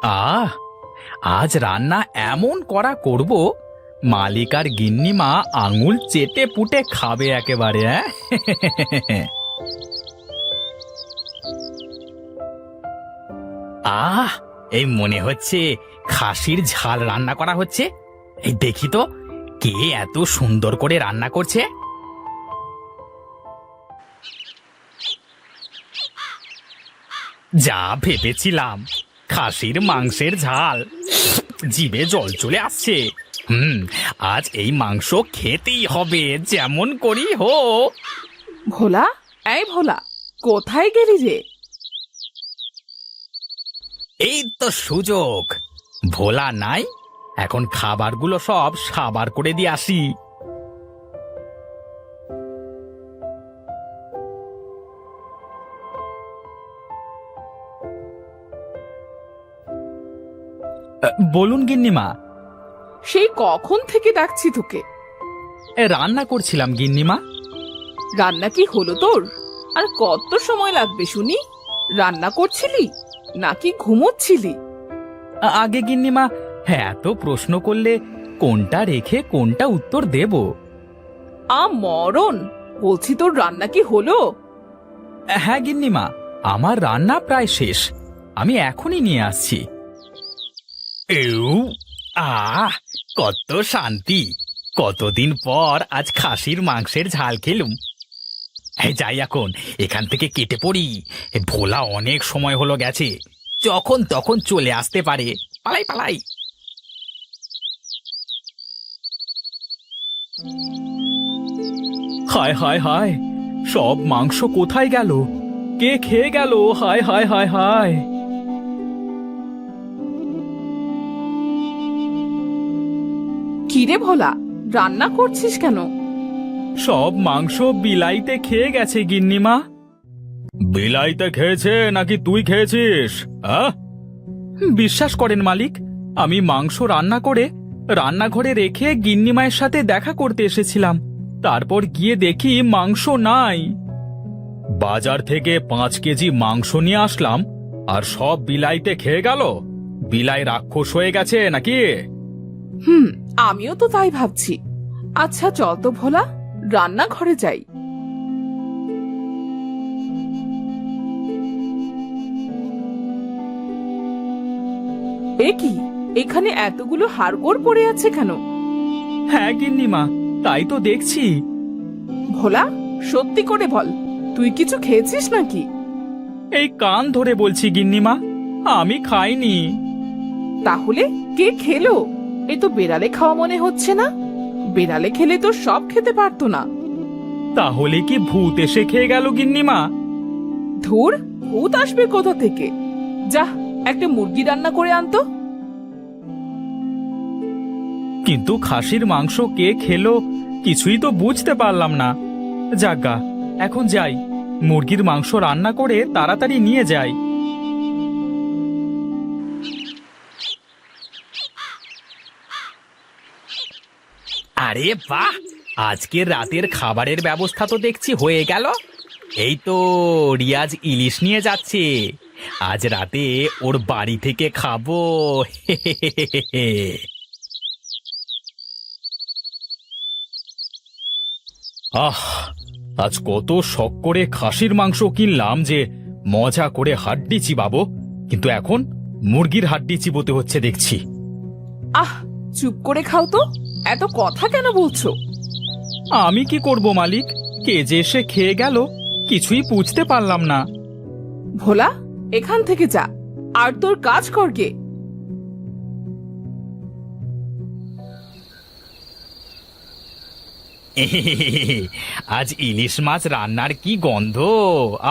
আহ আজ রান্না এমন করা করব, মালিক আর গিন্নিমা আঙুল চেটে পুটে খাবে একেবারে। আহ এই মনে হচ্ছে খাসির ঝাল রান্না করা হচ্ছে। এই দেখি তো কে এত সুন্দর করে রান্না করছে। যা ভেবেছিলাম, খাসির মাংসের ঝাল, জিভে জল চলে আসছে। আজ এই মাংস খেতেই হবে যেমন করি হোক। ভোলা, এই ভোলা, কোথায় গেলি রে? এই তো সুযোগ, ভোলা নাই, এখন খাবারগুলো সব সাবার করে দিয়ে আসি। বলুন গিন্নিমা। সেই কখন থেকে ডাকছি তোকে। রান্না করছিলাম গিন্নিমা। রান্না কি হলো তোর? আর কত সময় লাগবে শুনি? রান্না করছিলি নাকি ঘুমোচ্ছিলি? আগে গিন্নিমা, হ্যাঁ এত প্রশ্ন করলে কোনটা রেখে কোনটা উত্তর দেব? মরণ, বলছি তোর রান্না কি হলো? হ্যাঁ গিন্নিমা, আমার রান্না প্রায় শেষ, আমি এখনই নিয়ে আসছি। এউ, আহ কত শান্তি! কতদিন পর আজ খাসির মাংসের ঝাল খেলুম। যাই এখন এখান থেকে কেটে পড়ি, ভোলা অনেক সময় হলো গেছে, যখন তখন চলে আসতে পারে। পালাই পালাই। হায় হায় হায়, সব মাংস কোথায় গেল? কে খেয়ে গেল? হায় হায় হায় হায়। কিরে ভোলা, রান্না করছিস কেন? সব মাংস বিলাইতে খেয়ে গেছে গিন্নিমা। বিলাইতে খেয়েছে নাকি তুই খেয়েছিস? বিশ্বাস করেন মালিক, আমি মাংস রান্না করে রান্নাঘরে রেখে গিন্নিমায়ের সাথে দেখা করতে এসেছিলাম, তারপর গিয়ে দেখি মাংস নাই। বাজার থেকে 5 কেজি মাংস নিয়ে আসলাম, আর সব বিলাইতে খেয়ে গেল। বিলাই রাক্ষস হয়ে গেছে নাকি? আমিও তো তাই ভাবছি। আচ্ছা চল তো ভোলা, রান্নাঘরে যাই। এ কি, এখানে এতগুলো হাড়গোড় পড়ে আছে কেন? হ্যাঁ গিন্নিমা, তাই তো দেখছি। ভোলা, সত্যি করে বল, তুই কিছু খেয়েছিস নাকি? এই কান ধরে বলছি গিন্নিমা, আমি খাইনি। তাহলে কে খেলো? এ তো বেড়ালে খাওয়া মনে হচ্ছে না। বেড়ালে খেলে তো সব খেতে পারতো না। তাহলে কি ভূত এসে খেয়ে গেল গিন্নিমা? ধুর, ভূত আসবে কোথা থেকে? যা, একটা মুরগি রান্না করে আনতো। কিন্তু খাসির মাংস কে খেলো কিছুই তো বুঝতে পারলাম না। যাজ্ঞা, এখন যাই, মুরগির মাংস রান্না করে তাড়াতাড়ি নিয়ে যাই। আরে বাহ, আজকের রাতের খাবারের ব্যবস্থা তো দেখছি হয়ে গেল। এই তো রিয়াজ ইলিশ নিয়ে যাচ্ছে, আজ রাতে ওর বাড়ি থেকে খাবো। আহ, আজ কত শখ করে খাসির মাংস কিনলাম যে মজা করে হাড্ডি চিবাবো, কিন্তু এখন মুরগির হাড্ডি চিবোতে হচ্ছে দেখছি। আহ, চুপ করে খাও তো, এত কথা কেন বলছো? আমি কি করব মালিক, কে যে এসে খেয়ে গেল কিছুই বুঝতে পারলাম না। ভোলা, এখান থেকে যা, আর তোর কাজ কর গে। আজ ইলিশ মাছ রান্নার কি গন্ধ!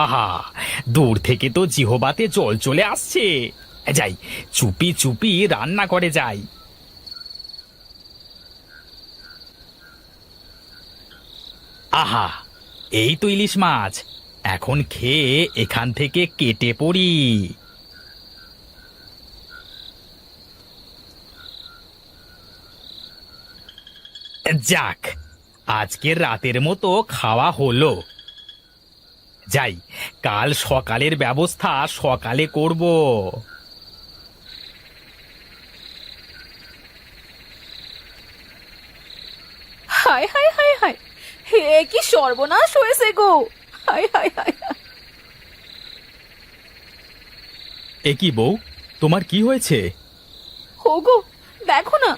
আহা, দূর থেকে তো জিহবাতে জল চলে আসছে। যাই, চুপি চুপি রান্না করে যাই। আহা, এই তো ইলিশ মাছ, এখন খেয়ে এখান থেকে কেটে পড়ি। যাক, আজকের রাতের মতো খাওয়া হলো। যাই, কাল সকালের ব্যবস্থা সকালে করব। হায় হায় হায় হায়, হে কি সর্বনাশ হয়েছে গো! হায় হায় হায় হায়। এ কি বউ, তোমার কি হয়েছে? ওগো, দেখো না,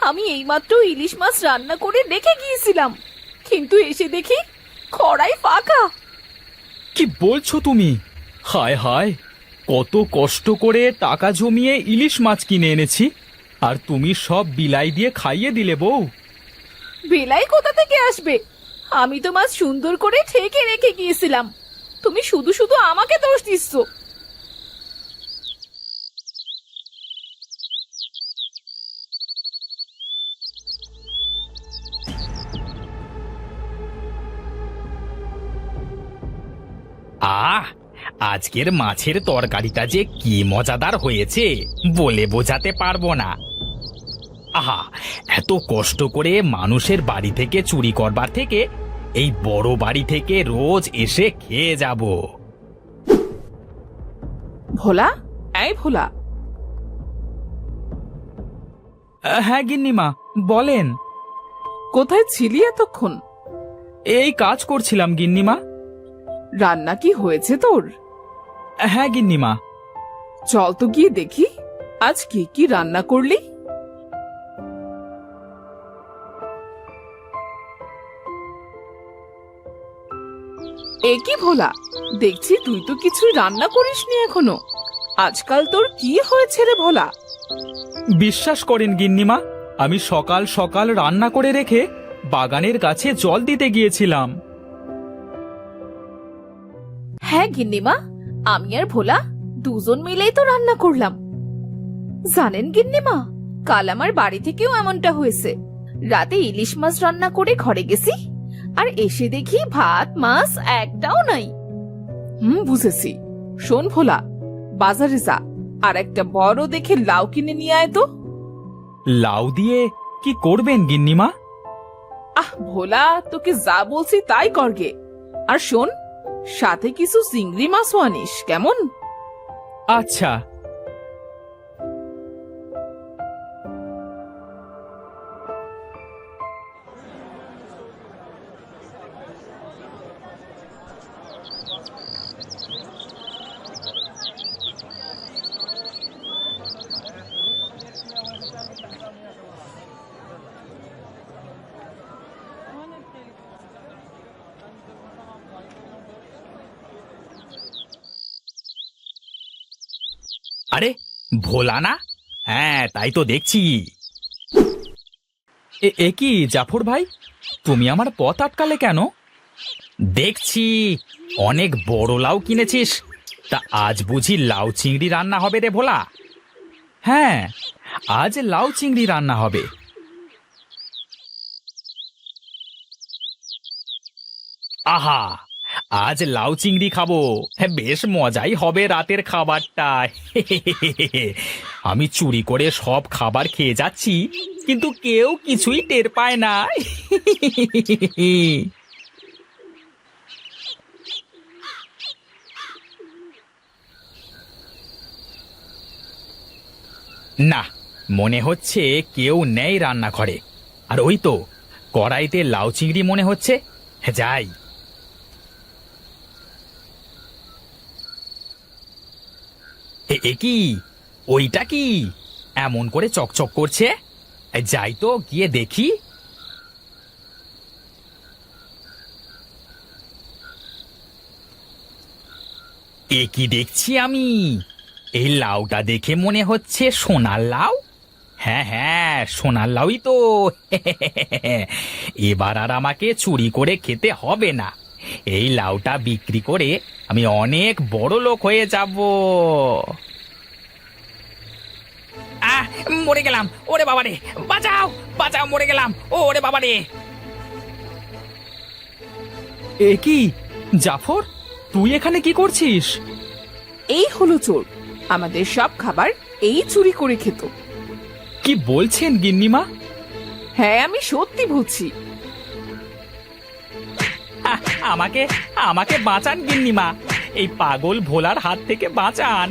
আমি এইমাত্র ইলিশ মাছ রান্না করে রেখে গিয়েছিলাম, কিন্তু এসে দেখি কড়াই ফাঁকা। কি বলছো তুমি? হায় হায়, কত কষ্ট করে টাকা জমিয়ে ইলিশ মাছ কিনে এনেছি, আর তুমি সব বিলাই দিয়ে খাইয়ে দিলে বউ। বেলাই কোথা থেকে আসবে? আমি তো মাছ সুন্দর করে ঠেকে রেখে গিয়েছিলাম, তুমি শুধু শুধু আমাকে দোষ দিচ্ছ। আহ, আজকের মাছের তরকারিটা যে কি মজাদার হয়েছে বলে বোঝাতে পারবো না। আহা, এত কষ্ট করে মানুষের বাড়ি থেকে চুরি করবার থেকে এই বড় বাড়ি থেকে রোজ এসে খেয়ে যাব। ভোলা, এই ভোলা। হ্যাঁ গিন্নিমা, বলেন। কোথায় ছিলি এতক্ষণ? এই কাজ করছিলাম গিন্নিমা। রান্না কি হয়েছে তোর? হ্যাঁ গিন্নিমা। চল তো গিয়ে দেখি আজ কি কি রান্না করলি। এ কি ভোলা, দেখছি তুই তো কিছুই রান্না করিসনি এখনো। আজকাল তোর কি হয়েছে রে ভোলা? বিশ্বাস করেন গিন্নিমা, আমি সকাল সকাল রান্না করে রেখে বাগানের গাছে জল দিতে গিয়েছিলাম। হ্যাঁ গিন্নিমা, আমি আর ভোলা দুজন মিলেই তো রান্না করলাম। জানেন গিন্নিমা, কাল আমার বাড়ি থেকেও এমনটা হয়েছে। রাতে ইলিশ মাছ রান্না করে ঘরে গেছি, আর এসে দেখি ভাত মাছ একটাও নাই। বুঝেছি। শোন ভোলা, বাজারে যা, আর একটা বড় দেখে লাউ কিনে নিয়ে আয় তো। লাউ দিয়ে কি করবেন গিন্নিমা? আহ ভোলা, তোকে যা বলছি তাই করগে। আর শোন, সাথে কিছু চিংড়ি মাছও আনিস, কেমন? আচ্ছা। আরে ভোলা না? হ্যাঁ, তাই তো দেখছি। এ কি জাফর ভাই, তুমি আমার পথ আটকালে কেন? দেখছি অনেক বড় লাউ কিনেছিস, তা আজ বুঝি লাউ চিংড়ি রান্না হবে রে ভোলা? হ্যাঁ, আজ লাউ চিংড়ি রান্না হবে। আহা, আজ লাউ চিংড়ি খাবো, বেশ মজাই হবে রাতের খাবারটা। আমি চুরি করে সব খাবার খেয়ে যাচ্ছি, কিন্তু কেউ কিছুই টের পায় না। না, মনে হচ্ছে কেউ নেই রান্নাঘরে। আর ওই তো কড়াইতে লাউ চিংড়ি মনে হচ্ছে। যাই। এ কি, ওইটা কি এমন করে চকচক করছে? যাই তো গিয়ে দেখি। এ কি দেখছি আমি? এই লাউটা দেখে মনে হচ্ছে সোনার লাউ। হ্যাঁ হ্যাঁ, সোনার লাউই তো। এবার আর আমাকে চুরি করে খেতে হবে না। এই লাউটা বিক্রি করে আমি অনেক বড় লোক হয়ে যাব। আহ, মরে গেলাম, ওরে বাবারে, বাঁচাও বাঁচাও, মরে গেলাম, ওরে বাবারে। এ কি জাফর, তুই এখানে কি করছিস? এই হলো চোর, আমাদের সব খাবার এই চুরি করে খেত। কি বলছেন গিন্নিমা? হ্যাঁ, আমি সত্যি বলছি। আমাকে আমাকে বাঁচান গিন্নিমা, এই পাগল ভোলার হাত থেকে বাঁচান,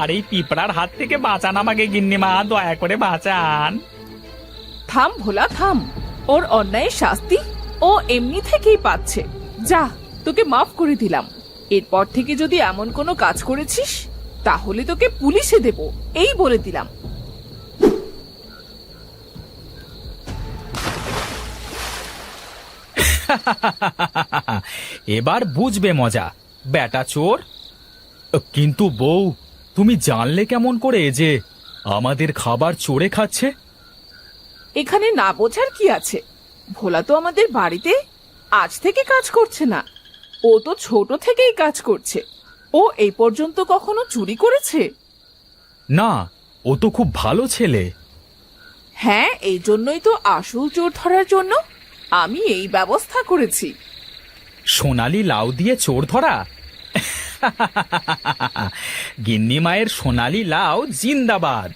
আর এই পিঁপড়ার হাত থেকে বাঁচান আমাকে গিন্নিমা, দয়া করে বাঁচান। থাম ভোলা থাম, ওর অন্যায়ের শাস্তি ও এমনি থেকেই পাচ্ছে। যা, তোকে মাফ করে দিলাম। এরপর থেকে যদি এমন কোনো কাজ করেছিস তাহলে তোকে পুলিশে দেব, এই বলে দিলাম। এবার বুঝবে মজা, বেটা চোর। কিন্তু বউ, তুমি জানলে কেমন করে যে আমাদের খাবার চোরে খাচ্ছে? এখানে না বোঝার কি আছে? ভোলা তো আমাদের বাড়িতে আজ থেকে কাজ করছে না, ও তো ছোট থেকেই কাজ করছে। ও এই পর্যন্ত কখনো চুরি করেছে? না, ও তো খুব ভালো ছেলে। হ্যাঁ, এই জন্যই তো আসল চোর ধরার জন্য আমি এই ব্যবস্থা করেছি। সোনালি লাউ দিয়ে চোর ধরা? গিন্নি মায়ের সোনালি লাউ জিন্দাবাদ।